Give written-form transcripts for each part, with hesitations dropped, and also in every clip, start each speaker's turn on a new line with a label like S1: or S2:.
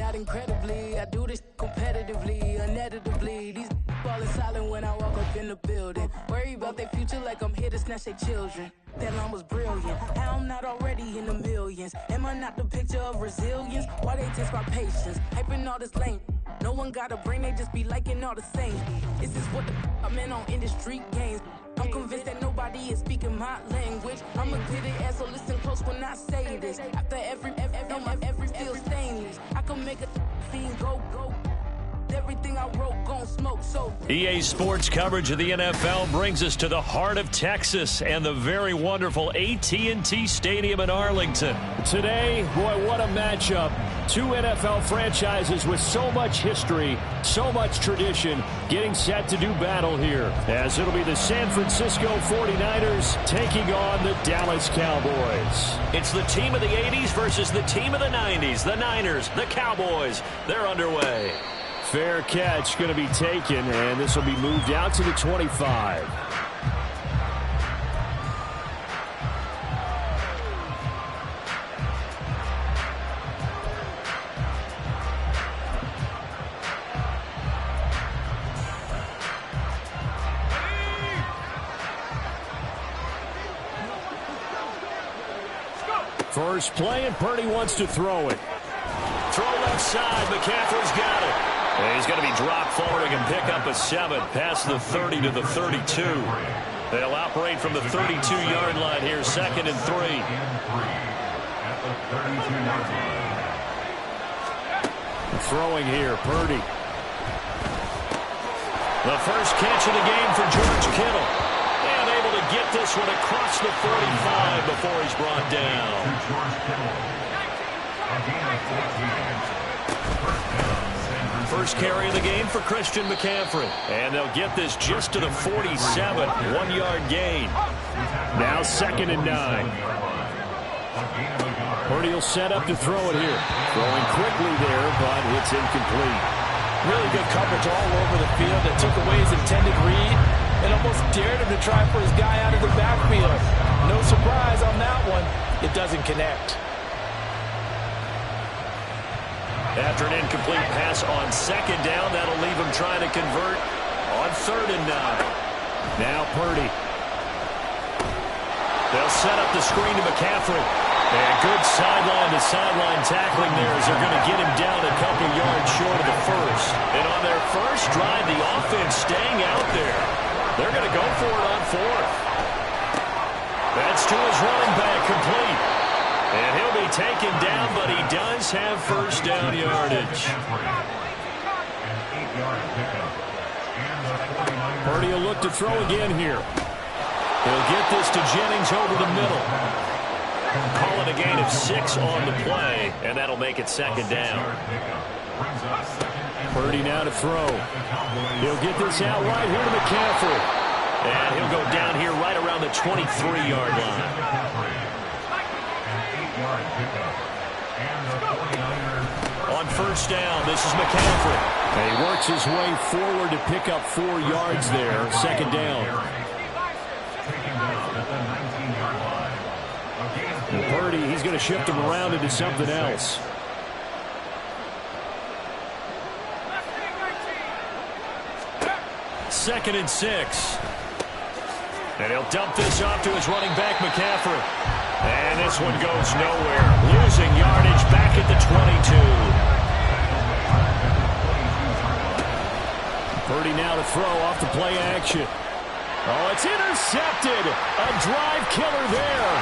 S1: not incredibly. I do this competitively, uneditably. These falling silent when I walk up in the building. Worry about their future like I'm here to snatch their children. That line was brilliant. How I'm not already in the millions. Am I not the picture of resilience? Why they test my patience? Hyping all this lame. No one got a brain, they just be liking all the same. This is what the I'm in on industry games. I'm convinced that nobody is speaking my language. I'm a good ass, so listen close when I say this. After every feel stainless. I can make a scene go. Everything I wrote gon' smoke, so
S2: EA Sports coverage of the NFL brings us to the heart of Texas and the very wonderful AT&T Stadium in Arlington.
S3: Today, boy, what a matchup. Two NFL franchises with so much history, so much tradition, getting set to do battle here, as it'll be the San Francisco 49ers taking on the Dallas Cowboys.
S2: It's the team of the 80s versus the team of the 90s. The Niners, the Cowboys, they're underway.
S3: Fair catch going to be taken, and this will be moved out to the 25. First play, and Purdy wants to throw it.
S2: Throw left side. McCaffrey's got it. And he's going to be dropped forward and pick up a 7 past the 30 to the 32. They'll operate from the 32-yard line here, 2nd and 3.
S3: Throwing here, Purdy.
S2: The first catch of the game for George Kittle. And able to get this one across the 45 before he's brought down. First carry of the game for Christian McCaffrey. And they'll get this just to the 47, 1-yard gain.
S3: Now 2nd and 9. Purdy will set up to throw it here. Throwing quickly there, but it's incomplete.
S4: Really good coverage all over the field that took away his intended read and almost dared him to try for his guy out of the backfield. No surprise on that one. It doesn't connect.
S2: After an incomplete pass on 2nd down, that'll leave him trying to convert on 3rd and 9.
S3: Now Purdy.
S2: They'll set up the screen to McCaffrey. And good sideline-to-sideline tackling there as they're going to get him down a couple yards short of the first. And on their first drive, the offense staying out there. They're going to go for it on 4th. That's to his running back, complete. And he'll be taken down, but he does have first down yardage.
S3: Purdy will look to throw again here.
S2: He'll get this to Jennings over the middle. Call it a gain of 6 on the play, and that'll make it 2nd down.
S3: Purdy now to throw. He'll get this out right here to McCaffrey.
S2: And he'll go down here right around the 23-yard line. On first down, this is McCaffrey.
S3: And he works his way forward to pick up 4 yards there. 2nd down. And Purdy, he's going to shift him around into something else.
S2: Second and 6. And he'll dump this off to his running back, McCaffrey. And this one goes nowhere. Losing yardage back at the 22.
S3: Purdy now to throw off the play action. Oh, it's intercepted. A drive killer there.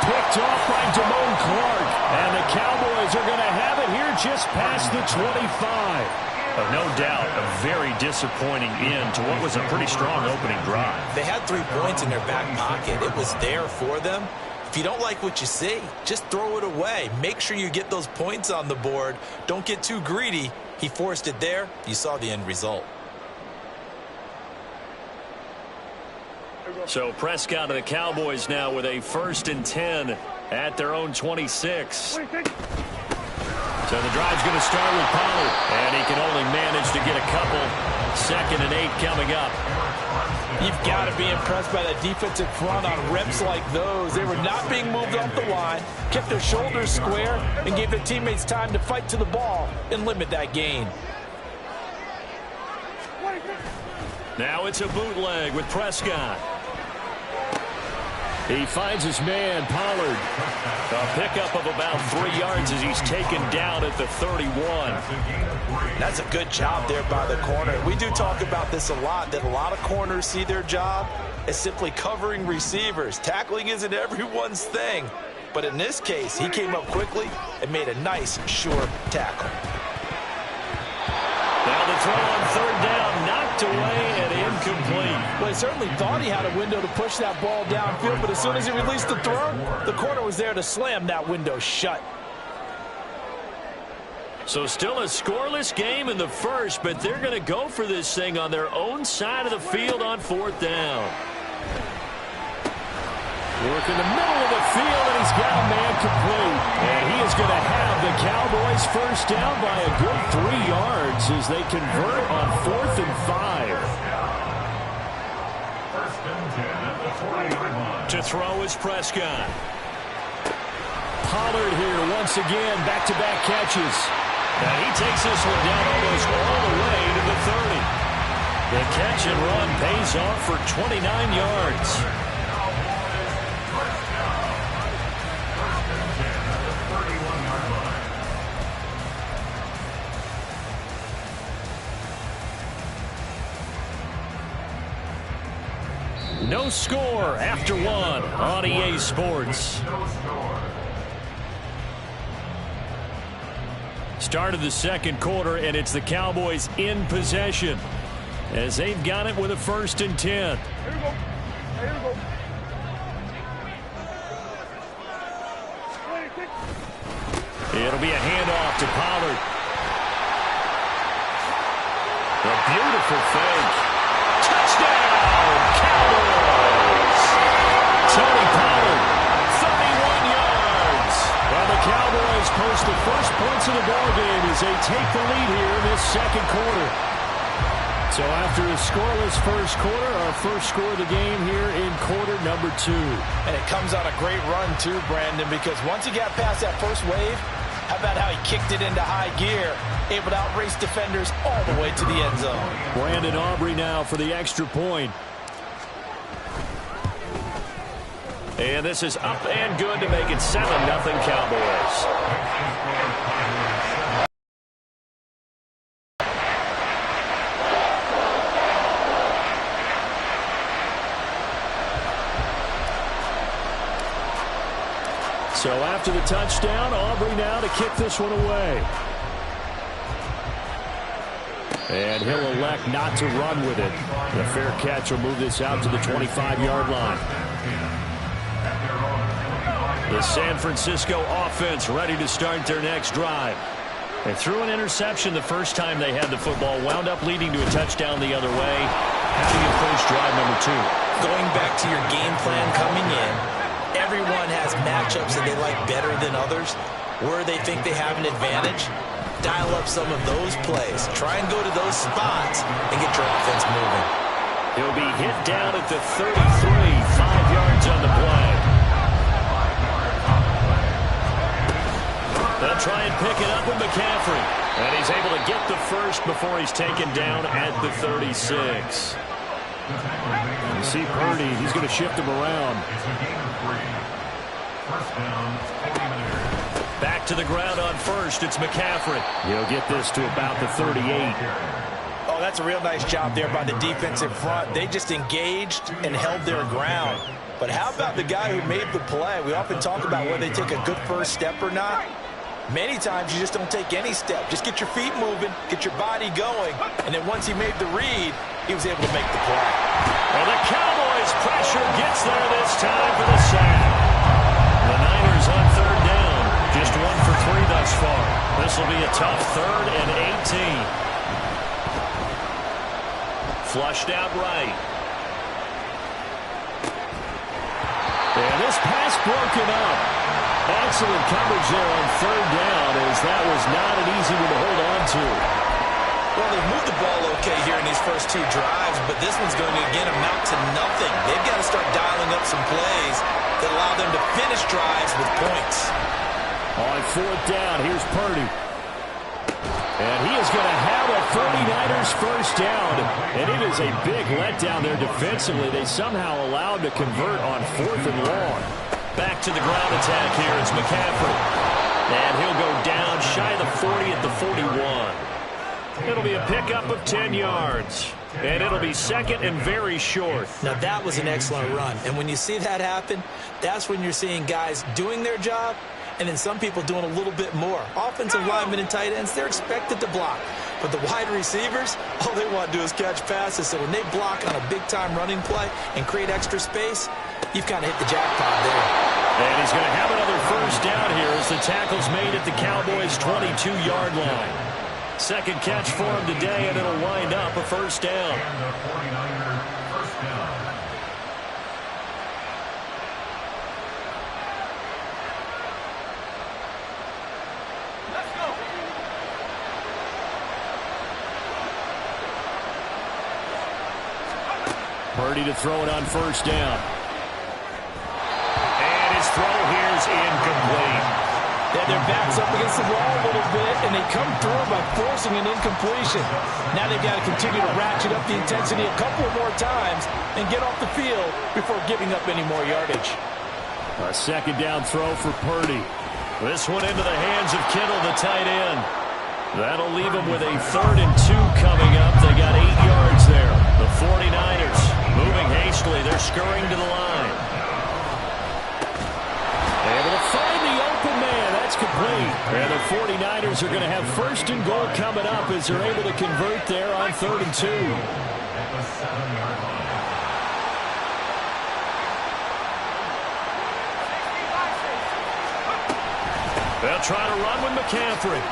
S3: Picked off by Damone Clark. And the Cowboys are going to have it here just past the 25.
S2: No doubt, a very disappointing end to what was a pretty strong opening drive.
S4: They had 3 points in their back pocket. It was there for them. If you don't like what you see, just throw it away. Make sure you get those points on the board. Don't get too greedy. He forced it there. You saw the end result.
S2: So Prescott and the Cowboys now with a 1st and 10 at their own 26. So the drive's going to start with Pollard, and he can only manage to get a couple. 2nd and 8 coming up.
S4: You've got to be impressed by that defensive front on reps like those. They were not being moved off the line, kept their shoulders square, and gave their teammates time to fight to the ball and limit that gain.
S2: Now it's a bootleg with Prescott.
S3: He finds his man, Pollard.
S2: A pickup of about 3 yards as he's taken down at the 31.
S4: That's a good job there by the corner. We do talk about this a lot, that a lot of corners see their job as simply covering receivers. Tackling isn't everyone's thing. But in this case, he came up quickly and made a nice, sure tackle.
S2: Now the throw on third down, knocked away and incomplete.
S4: Well, he certainly thought he had a window to push that ball downfield, but as soon as he released the throw, the corner was there to slam that window shut.
S2: So still a scoreless game in the first, but they're going to go for this thing on their own side of the field on fourth down.
S3: Work in the middle of the field, and he's got a man complete. And he is going to have the Cowboys first down by a good 3 yards as they convert on 4th and 5.
S2: To throw is Prescott.
S3: Pollard here once again, back-to-back catches.
S2: And he takes this one down almost all the way to the 30. The catch and run pays off for 29 yards. No score after one on EA Sports. Start of the second quarter, and it's the Cowboys in possession as they've got it with a 1st and 10. It'll be a handoff to Pollard. A beautiful fake. Touchdown, Cowboys! Tony Pollard, 31 yards.
S3: Well, the Cowboys post the first points of the ballgame as they take the lead here in this second quarter. So after a scoreless first quarter, our first score of the game here in quarter number 2.
S4: And it comes on a great run, too, Brandon, because once he got past that first wave, how about how he kicked it into high gear, able to outrace defenders all the way to the end zone.
S3: Brandon Aubrey now for the extra point.
S2: And this is up and good to make it 7-0 Cowboys.
S3: So after the touchdown, Aubrey now to kick this one away. And he'll elect not to run with it. The fair catch will move this out to the 25-yard line.
S2: The San Francisco offense ready to start their next drive. They threw an interception the first time they had the football, wound up leading to a touchdown the other way. How do you approach drive number 2?
S4: Going back to your game plan coming in, everyone has matchups that they like better than others. Where they think they have an advantage, dial up some of those plays. Try and go to those spots and get your offense moving.
S2: He'll be hit down at the 33, 5 yards on the play. They'll try and pick it up with McCaffrey. And he's able to get the first before he's taken down at the 36.
S3: You see Purdy, he's going to shift him around.
S2: Back to the ground on first, it's McCaffrey.
S3: He'll get this to about the 38.
S4: Oh, that's a real nice job there by the defensive front. They just engaged and held their ground. But how about the guy who made the play? We often talk about whether they take a good first step or not. Many times you just don't take any step. Just get your feet moving, get your body going, and then once he made the read, he was able to make the play.
S2: Well, the Cowboys' pressure gets there this time for the sack. The Niners on third down. Just 1 for 3 thus far. This will be a tough 3rd and 18. Flushed out right.
S3: And this pass broken up. Excellent coverage there on third down, as that was not an easy one to hold on to.
S4: Well, they've moved the ball okay here in these first 2 drives, but this one's going to, again, amount to nothing. They've got to start dialing up some plays that allow them to finish drives with points.
S3: On 4th down, here's Purdy. And he is going to have a 49ers first down. And it is a big letdown there defensively. They somehow allowed to convert on 4th and long.
S2: Back to the ground attack here is McCaffrey. And he'll go down shy of the 40 at the 41. It'll be a pickup of 10 yards. And it'll be second and very short.
S4: Now, that was an excellent run. And when you see that happen, that's when you're seeing guys doing their job and then some people doing a little bit more. Offensive linemen and tight ends, they're expected to block. But the wide receivers, all they want to do is catch passes. So when they block on a big-time running play and create extra space, you've kind of hit the jackpot there.
S2: And he's going to have another first down here as the tackle's made at the Cowboys' 22-yard line. Second catch for him today, and it'll wind up a first down.
S3: Purdy to throw it on first down.
S2: And his throw here is incomplete.
S4: They have their backs up against the wall a little bit, and they come through by forcing an incompletion. Now they've got to continue to ratchet up the intensity a couple more times and get off the field before giving up any more yardage.
S3: A second down throw for Purdy.
S2: This one into the hands of Kittle, the tight end. That'll leave them with a 3rd and 2 coming up. They got 8 yards there. The 49ers moving hastily. They're scurrying to the line.
S3: Able to find the open man. That's complete. And the 49ers are going to have 1st and goal coming up as they're able to convert there on 3rd and 2.
S2: They'll try to run with McCaffrey.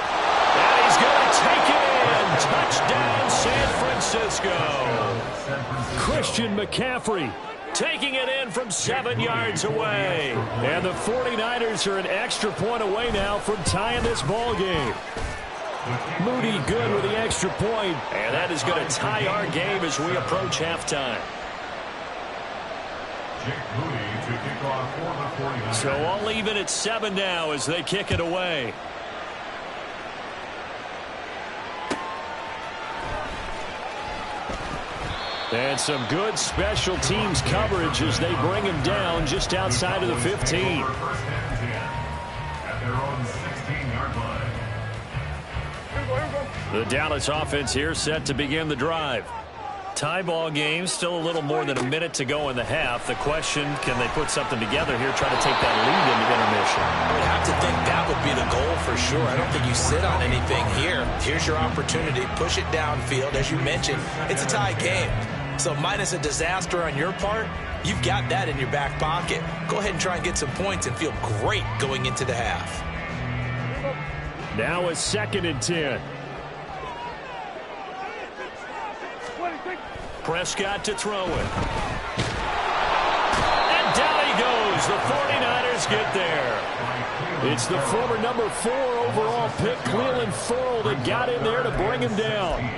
S2: And he's going to take it in. Touchdown, San Francisco.
S3: Christian McCaffrey
S2: taking it in from 7 yards away.
S3: And the 49ers are an extra point away now from tying this ball game. Moody good with the extra point.
S2: And that is going to tie our game as we approach halftime.
S3: So all even at 7 now as they kick it away. And some good special teams coverage as they bring him down just outside of the 15. The Dallas offense here set to begin the drive. Tie ball game, still a little more than a minute to go in the half. The question, can they put something together here, try to take that lead into intermission?
S4: I would have to think that would be the goal for sure. I don't think you sit on anything here. Here's your opportunity. Push it downfield. As you mentioned, it's a tie game. So minus a disaster on your part, you've got that in your back pocket. Go ahead and try and get some points and feel great going into the half.
S3: Now a 2nd and 10.
S2: Prescott to throw it. And down he goes. The 49ers get there.
S3: It's the former number 4 overall pick, Cleveland Ferrell, that got in there to bring him down.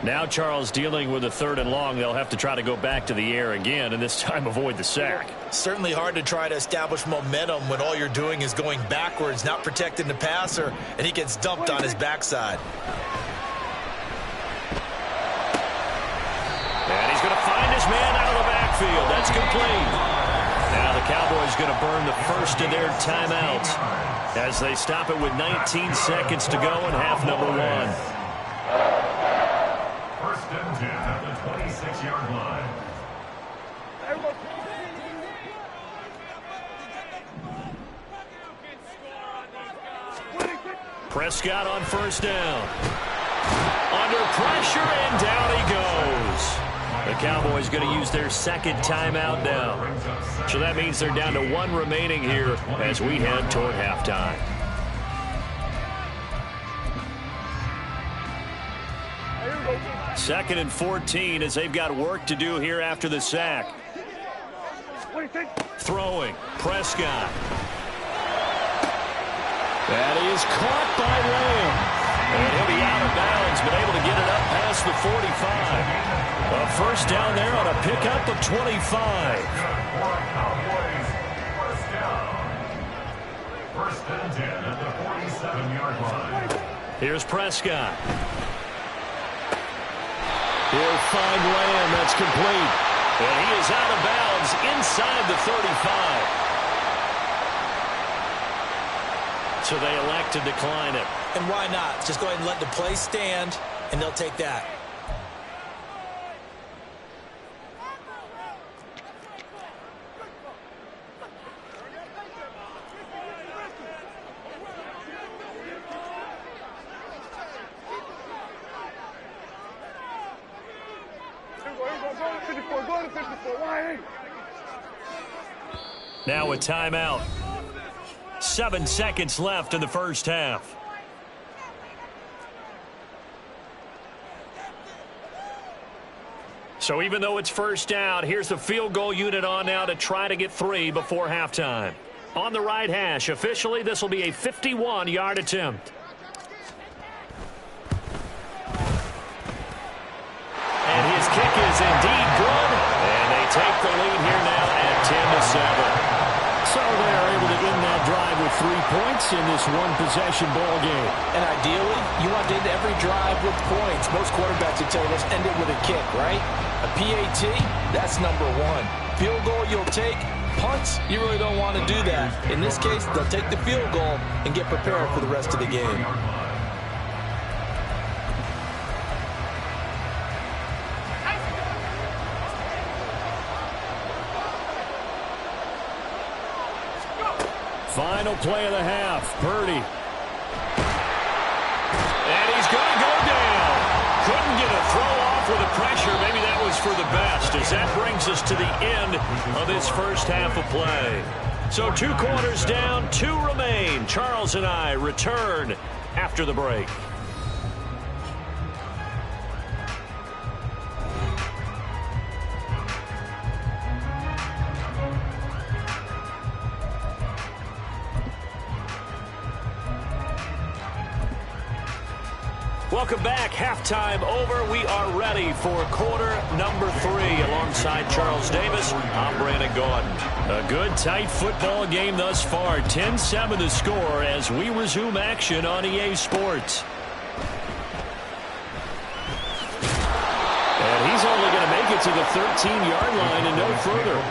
S2: Now Charles dealing with a 3rd and long. They'll have to try to go back to the air again, and this time avoid the sack.
S4: Certainly hard to try to establish momentum when all you're doing is going backwards, not protecting the passer, and he gets dumped on his backside.
S2: And he's going to find his man out of the backfield. That's complete. Now the Cowboys going to burn the first of their timeouts as they stop it with 19 seconds to go in half number 1.
S5: 1st and 10 at the 26-yard line.
S2: Prescott on 1st down. Under pressure, and down he goes. The Cowboys going to use their 2nd timeout now. So that means they're down to 1 remaining here as we head toward halftime. Second and 14 as they've got work to do here after the sack. Throwing, Prescott.
S3: That is caught by Lamb. And he'll be out of bounds, but able to get it up past the 45. A first down there on a pickup of 25.
S5: First and 10 at the 47-yard line.
S3: Here's Prescott. He'll find Lamb. That's complete. And he is out of bounds inside the 35. So they elect to decline it.
S4: And why not? Just go ahead and let the play stand, and they'll take that.
S3: Now a timeout. 7 seconds left in the first half. So even though it's first down, here's the field goal unit on now to try to get 3 before halftime. On the right hash, officially this will be a 51-yard attempt. And his kick is indeed good. And they take the lead here now at 10-7. So they are able to end that drive with 3 points in this one-possession ball game.
S4: And ideally, you want to end every drive with points. Most quarterbacks would tell you, let's end it with a kick, right? A PAT, that's number 1. Field goal you'll take. Punts, you really don't want to do that. In this case, they'll take the field goal and get prepared for the rest of the game.
S3: Final play of the half. Purdy. And he's going to go down. Couldn't get a throw off with the pressure. Maybe that was for the best, as that brings us to the end of this first half of play. So 2 quarters down, 2 remain. Charles and I return after the break. Welcome back. Halftime over. We are ready for quarter number 3. Alongside Charles Davis, I'm Brandon Gordon. A good, tight football game thus far. 10-7 the score as we resume action on EA Sports. And he's only going to make it to the 13-yard line and no further.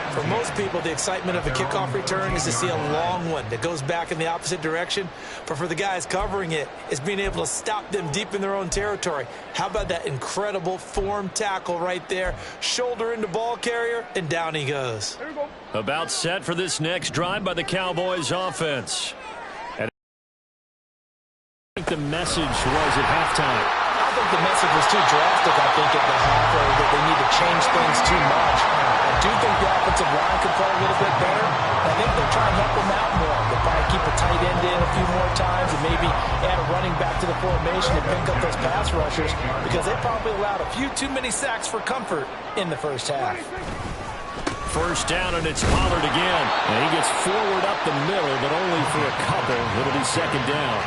S4: For most people, the excitement of a kickoff return is to see a long one that goes back in the opposite direction. But for the guys covering it, it's being able to stop them deep in their own territory. How about that incredible form tackle right there? Shoulder into ball carrier, and down he goes.
S3: About set for this next drive by the Cowboys offense. And I think the message was at halftime.
S4: I think the message was too drastic, I think, at the half, or that they need to change things too much. I do think the offensive line could play a little bit better. I think they'll try and help them out more. They'll probably keep a tight end in a few more times and maybe add a running back to the formation and pick up those pass rushers, because they probably allowed a few too many sacks for comfort in the first half.
S3: First down, and it's Pollard again. And he gets forward up the middle, but only for a couple. It'll be second down.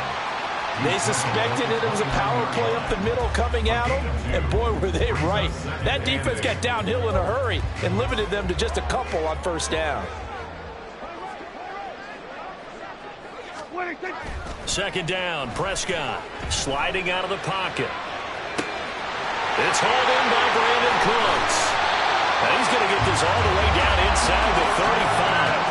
S4: They suspected it was a power play up the middle coming at them, and boy, were they right. That defense got downhill in a hurry and limited them to just a couple on first down.
S3: Second down, Prescott sliding out of the pocket. It's hauled in by Brandon Cooks. And he's going to get this all the way down inside the 35.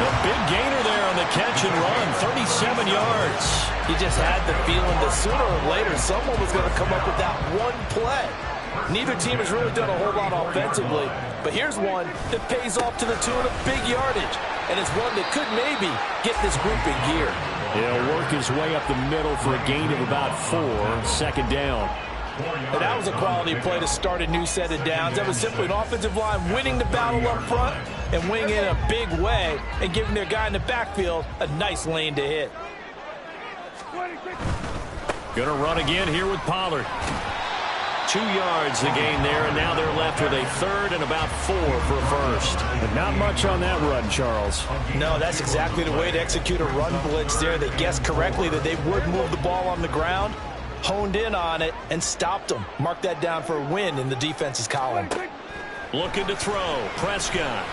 S3: A big gainer there on the catch and run, 37 yards.
S4: He just had the feeling that sooner or later someone was going to come up with that one play. Neither team has really done a whole lot offensively, but here's one that pays off to the tune of big yardage, and it's one that could maybe get this group in gear.
S3: He'll work his way up the middle for a gain of about 4, second down.
S4: And that was a quality play to start a new set of downs. That was simply an offensive line winning the battle up front and winning in a big way and giving their guy in the backfield a nice lane to hit.
S3: Going to run again here with Pollard.
S2: 2 yards the gain there, and now they're left with a third and about 4 for a first.
S3: But not much on that run, Charles.
S4: No, that's exactly the way to execute a run blitz there. They guessed correctly that they would move the ball on the ground, honed in on it, and stopped them. Mark that down for a win in the defense's column.
S2: Looking to throw. Prescott.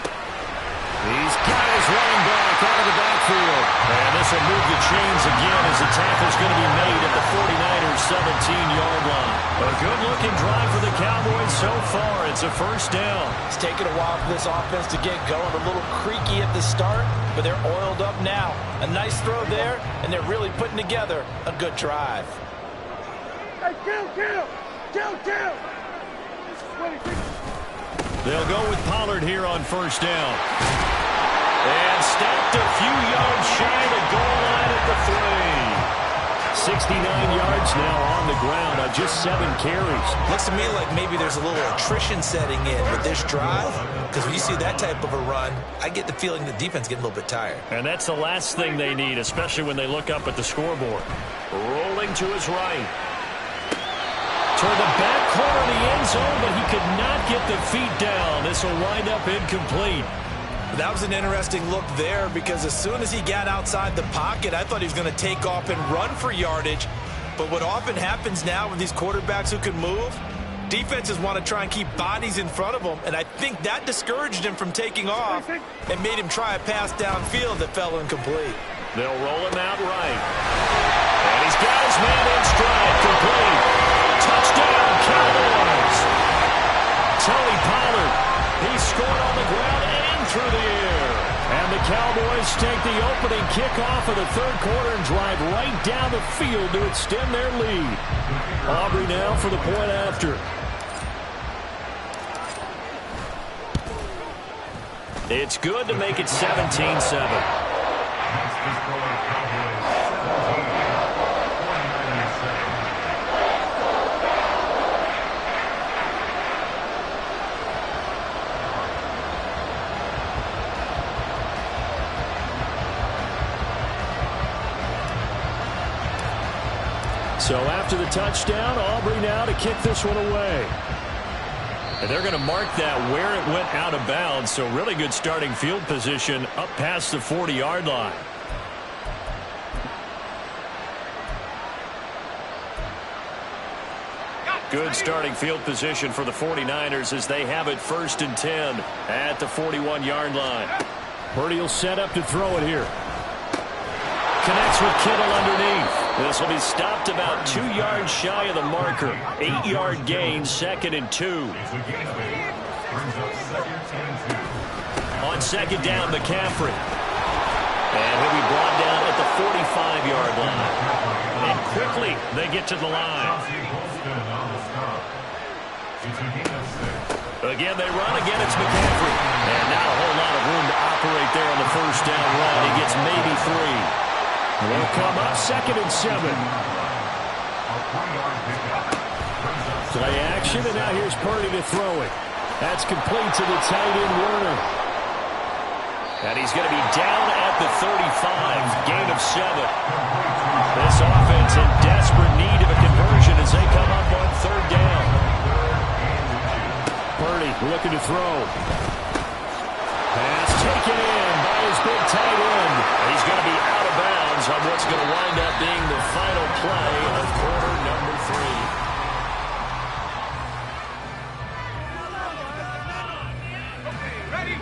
S2: He's got his running back out of the backfield. And this will move the chains again as the tackle's going to be made at the 49ers' 17-yard line. A good-looking drive for the Cowboys so far. It's a first down.
S4: It's taken a while for this offense to get going. A little creaky at the start, but they're oiled up now. A nice throw there, and they're really putting together a good drive.
S6: Hey, kill!
S2: They'll go with Pollard here on first down. And stopped a few yards shy of the goal line at the 3. 69 yards now on the ground on just 7 carries.
S4: Looks to me like maybe there's a little attrition setting in with this drive, because when you see that type of a run, I get the feeling the defense getting a little bit tired.
S2: And that's the last thing they need, especially when they look up at the scoreboard. Rolling to his right. Toward the back corner of the end zone, but he could not get the feet down. This will wind up incomplete.
S4: That was an interesting look there, because as soon as he got outside the pocket, I thought he was going to take off and run for yardage. But what often happens now with these quarterbacks who can move, defenses want to try and keep bodies in front of them, and I think that discouraged him from taking off and made him try a pass downfield that fell incomplete.
S2: They'll roll him out right. And he's got his man in stride, complete. Touchdown, Cowboys! Tony Pollard, he scored on the ground and through the air. And the Cowboys take the opening kickoff of the third quarter and drive right down the field to extend their lead. Aubrey now for the point after. It's good to make it 17-7. So after the touchdown, Aubrey now to kick this one away. And they're going to mark that where it went out of bounds. So really good starting field position up past the 40-yard line. Good starting field position for the 49ers as they have it 1st and 10 at the 41-yard line. Purdy will set up to throw it here. Connects with Kittle underneath. This will be stopped about 2 yards shy of the marker. 8-yard gain, 2nd and 2. On 2nd down, McCaffrey. And he'll be brought down at the 45-yard line. And quickly, they get to the line. Again, they run. Again, it's McCaffrey. And not a whole lot of room to operate there on the first down run. He gets maybe 3. They'll come up 2nd and 7. Play action, and now here's Purdy to throw it. That's complete to the tight end, Werner. And he's going to be down at the 35, gain of 7. This offense in desperate need of a conversion as they come up on 3rd down. Purdy looking to throw. Pass taken in by his big tight end. He's going to be out of bounds on what's going to wind up being the final play of quarter number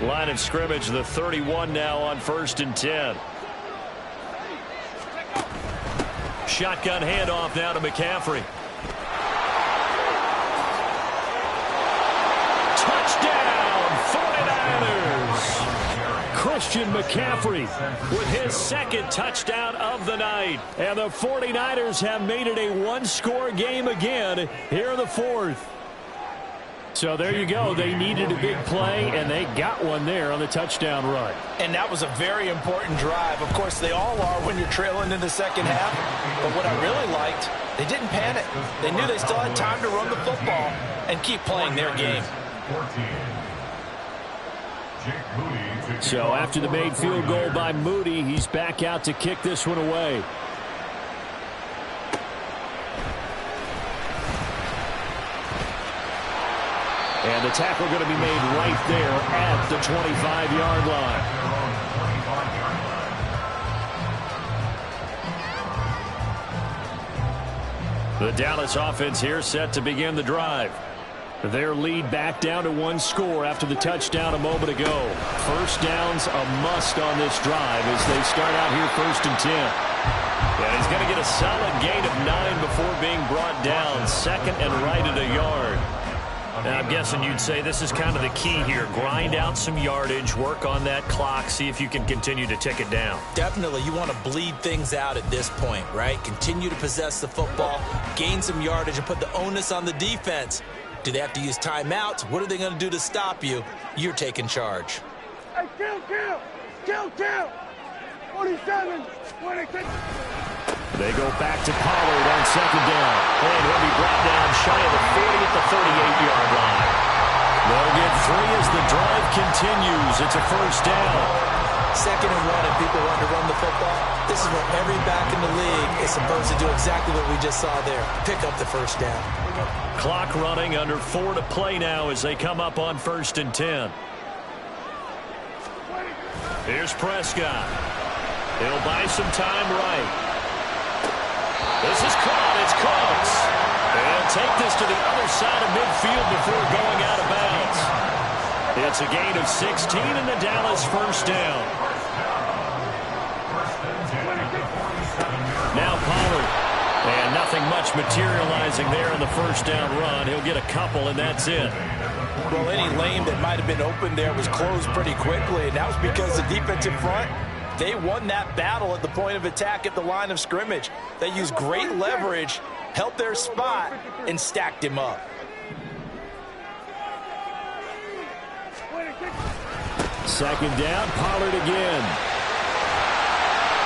S2: 3. Line of scrimmage, the 31 now on 1st and 10. Shotgun handoff now to McCaffrey. Touchdown, 49ers! Christian McCaffrey with his 2nd touchdown of the night. And the 49ers have made it a one-score game again here in the 4th. So there you go. They needed a big play, and they got one there on the touchdown run.
S4: And that was a very important drive. Of course, they all are when you're trailing in the second half. But what I really liked, they didn't panic. They knew they still had time to run the football and keep playing their game.
S3: So after the made field goal by Moody, he's back out to kick this one away. And the tackle going to be made right there at the 25-yard line. The Dallas offense here set to begin the drive. Their lead back down to one score after the touchdown a moment ago. First down's a must on this drive as they start out here 1st and 10. And he's going to get a solid gain of 9 before being brought down. Second and right at a yard.
S2: Now, I'm guessing you'd say this is kind of the key here. Grind out some yardage, work on that clock, see if you can continue to tick it down.
S4: Definitely, you want to bleed things out at this point, right? Continue to possess the football, gain some yardage, and put the onus on the defense. Do they have to use timeouts? What are they going to do to stop you? You're taking charge.
S6: Hey, kill! 47, 26.
S3: They go back to Pollard on 2nd down.
S2: And he'll be brought down shy of the 40 at the 38-yard line.
S3: They'll get 3 as the drive continues. It's a 1st down.
S4: 2nd and 1 and people want to run the football. This is where every back in the league is supposed to do exactly what we just saw there. Pick up the 1st down.
S2: Clock running, under 4 to play now as they come up on 1st and 10.
S3: Here's Prescott. He'll buy some time right. This is caught. It's Cooks. And take this to the other side of midfield before going out of bounds. It's a gain of 16 and the Dallas 1st down. Now Pollard. And nothing much materializing there in the 1st down run. He'll get a couple, and that's it.
S4: Well, any lane that might have been open there was closed pretty quickly, and that was because the defensive front, they won that battle at the point of attack at the line of scrimmage. They used great leverage, held their spot, and stacked him up.
S3: Second down, Pollard again.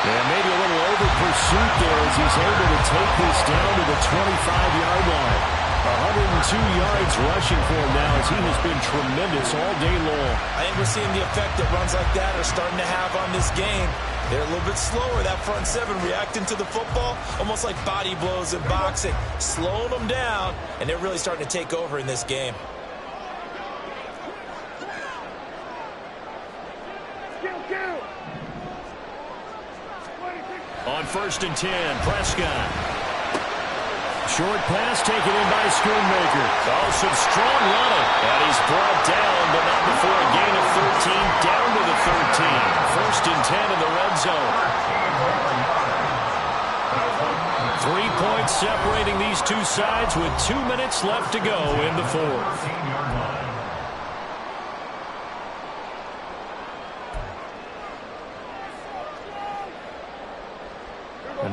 S3: And maybe a little over-pursuit there as he's able to take this down to the 25-yard line. 102 yards rushing for him now as he has been tremendous all day long.
S4: I think we're seeing the effect that runs like that are starting to have on this game. They're a little bit slower, that front 7 reacting to the football, almost like body blows in boxing, slowing them down, and they're really starting to take over in this game.
S3: On 1st and 10, Prescott. Short pass taken in by Schoonmaker. Oh, some strong running. And he's brought down, but not before a gain of 13, down to the 13. 1st and 10 in the red zone. 3 points separating these two sides with 2 minutes left to go in the 4th.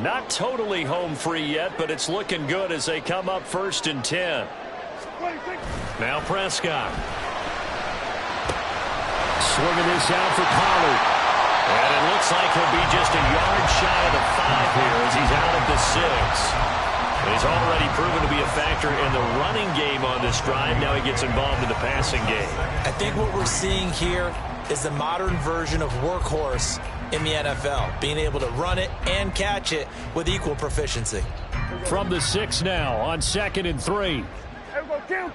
S3: Not totally home free yet, but it's looking good as they come up 1st and 10. Now Prescott. Swinging this out for Pollard. And it looks like he'll be just a yard shy of the 5 here as he's out at the 6. He's already proven to be a factor in the running game on this drive. Now he gets involved in the passing game.
S4: I think what we're seeing here is the modern version of workhorse in the NFL, being able to run it and catch it with equal proficiency.
S3: From the 6 now on 2nd and 3.
S6: Kill!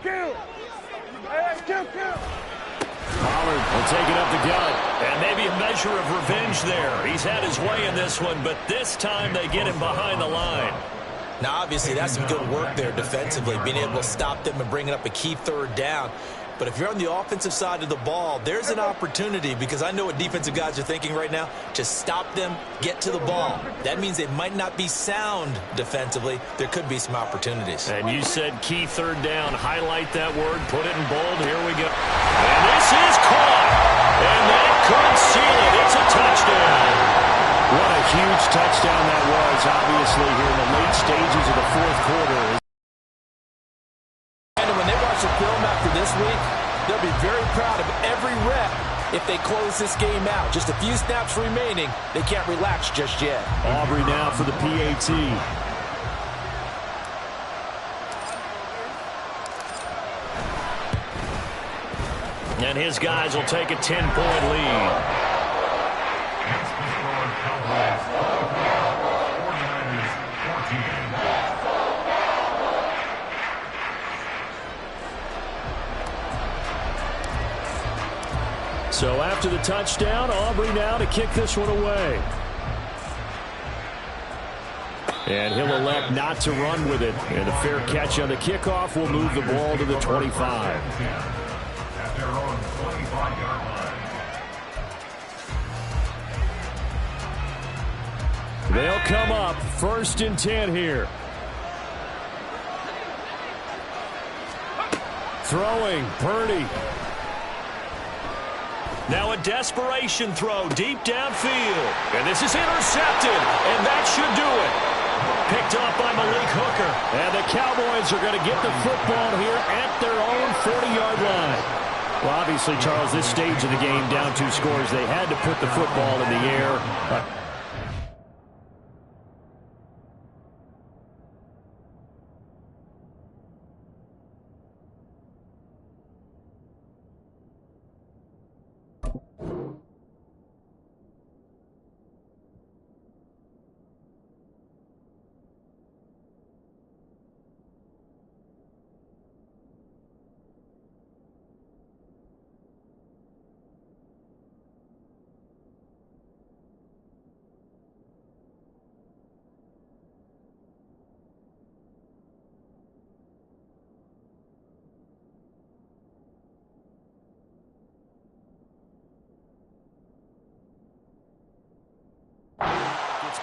S3: Pollard will take it up the gut. And maybe a measure of revenge there. He's had his way in this one, but this time they get him behind the line.
S4: Now, obviously, that's some good work there defensively, being able to stop them and bringing up a key 3rd down. But if you're on the offensive side of the ball, there's an opportunity, because I know what defensive guys are thinking right now. Just stop them, get to the ball. That means they might not be sound defensively. There could be some opportunities.
S3: And you said key 3rd down. Highlight that word. Put it in bold. Here we go. And this is caught. And that could seal it. It's a touchdown. What a huge touchdown that was, obviously, here in the late stages of the 4th quarter.
S4: And when they watch the film after this week, they'll be very proud of every rep if they close this game out. Just a few snaps remaining. They can't relax just yet.
S3: Aubrey now for the PAT. And his guys will take a 10-point lead. So after the touchdown, Aubrey now to kick this one away. And he'll elect not to run with it. And a fair catch on the kickoff will move the ball to the 25.
S5: At their own 25-yard line.
S3: They'll come up 1st and 10 here. Throwing, Purdy.
S2: Now a desperation throw deep downfield. And this is intercepted, and that should do it. Picked off by Malik Hooker.
S3: And the Cowboys are going to get the football here at their own 40-yard line. Well, obviously, Charles, this stage of the game, down 2 scores, they had to put the football in the air.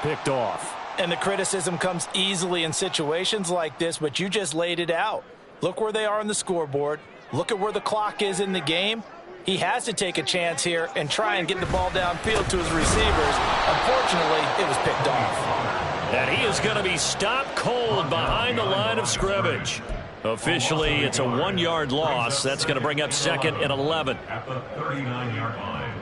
S3: Picked off.
S4: And the criticism comes easily in situations like this, but you just laid it out. Look where they are on the scoreboard. Look at where the clock is in the game. He has to take a chance here and try and get the ball downfield to his receivers. Unfortunately, it was picked off.
S2: And he is going to be stopped cold behind the line of scrimmage. Officially, it's a 1-yard loss. That's going to bring up 2nd and 11.
S5: At the 39-yard line.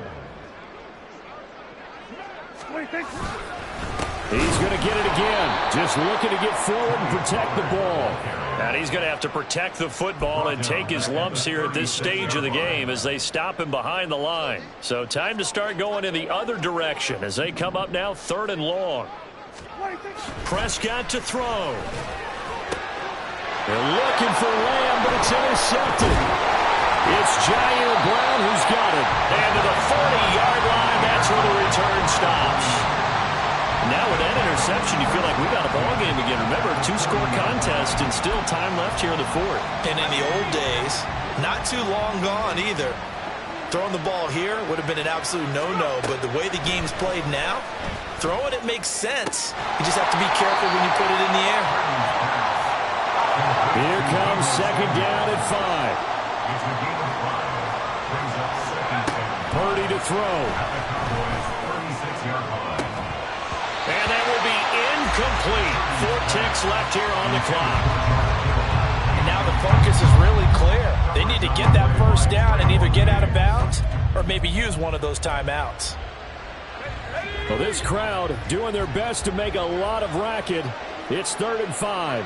S3: He's going to get it again. Just looking to get forward and protect the ball.
S2: And he's going to have to protect the football and take his lumps here at this stage of the game as they stop him behind the line. So time to start going in the other direction as they come up now 3rd and long. Prescott to throw.
S3: They're looking for Lamb, but it's intercepted. It's Jair Brown who's got it.
S2: And to the 40-yard line, that's where the return stops. Now with that interception, you feel like we got a ball game again. Remember, 2-score contest and still time left here in the 4th.
S4: And in the old days, not too long gone either. Throwing the ball here would have been an absolute no-no, but the way the game's played now, throwing it makes sense. You just have to be careful when you put it in the air.
S3: Here comes 2nd down at 5.
S5: It's a game of 5. Brings up 2nd and 10.
S3: Purdy to throw.
S5: At the Cowboys' 36-yard line.
S2: And that will be incomplete. 4 ticks left here on the clock.
S4: And now the focus is really clear. They need to get that 1st down and either get out of bounds or maybe use one of those timeouts.
S3: Well, this crowd doing their best to make a lot of racket. It's 3rd and 5.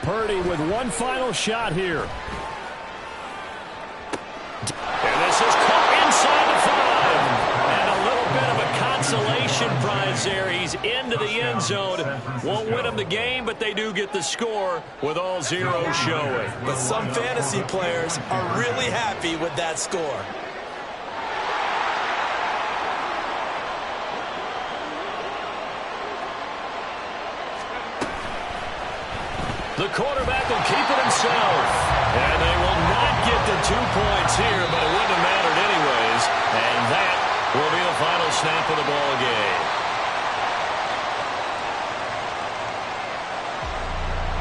S3: Purdy with one final shot here.
S2: And this is caught inside the 5. And a little bit of a consolation prize there. He's into the end zone. Won't win him the game, but they do get the score with all zeros showing.
S4: But some fantasy players are really happy with that score.
S2: The quarterback will keep it himself. And they will not get the 2 points here, but it wouldn't have mattered anyways. And that will be the final snap of the ball game.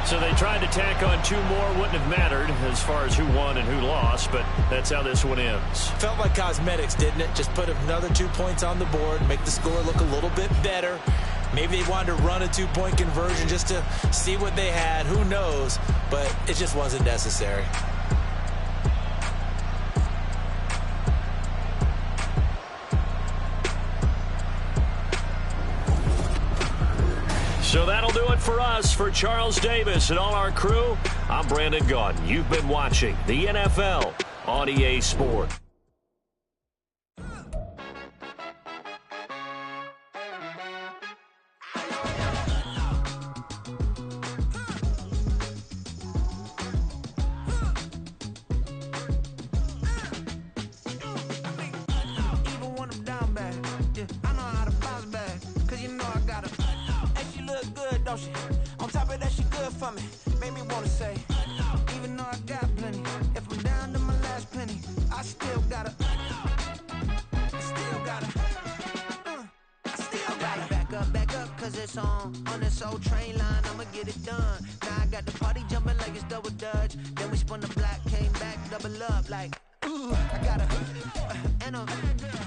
S2: So they tried to tack on 2 more. Wouldn't have mattered as far as who won and who lost, but that's how this one ends.
S4: Felt like cosmetics, didn't it? Just put another 2 points on the board, make the score look a little bit better. Maybe they wanted to run a 2-point conversion just to see what they had. Who knows? But it just wasn't necessary.
S2: So that'll do it for us. For Charles Davis and all our crew, I'm Brandon Gaudin. You've been watching the NFL on EA Sports.
S1: don't she? On top of that, she good for me. Made me wanna say, even though I got plenty, if I'm down to my last penny, I still gotta, back up, cause it's on this old train line, I'ma get it done. Now I got the party jumping like it's double dutch. Then we spun the block, came back, double up like, ooh, I got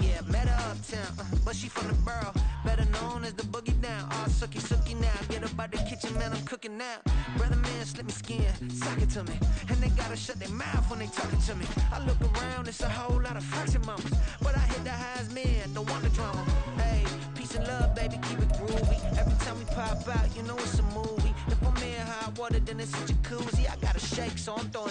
S1: yeah, met her uptown, but she from the borough, better known as the boogie down. All sucky now, get up out the kitchen, man, I'm cooking now. Brother man, slip me skin, sock it to me, and they gotta shut their mouth when they talking to me. I look around, it's a whole lot of fraction mamas, but I hit the highs, man, don't want the drama. Hey, peace and love, baby, keep it groovy. Every time we pop out, you know it's a movie. If I'm in hot water, then it's a jacuzzi. I gotta shake, so I'm throwing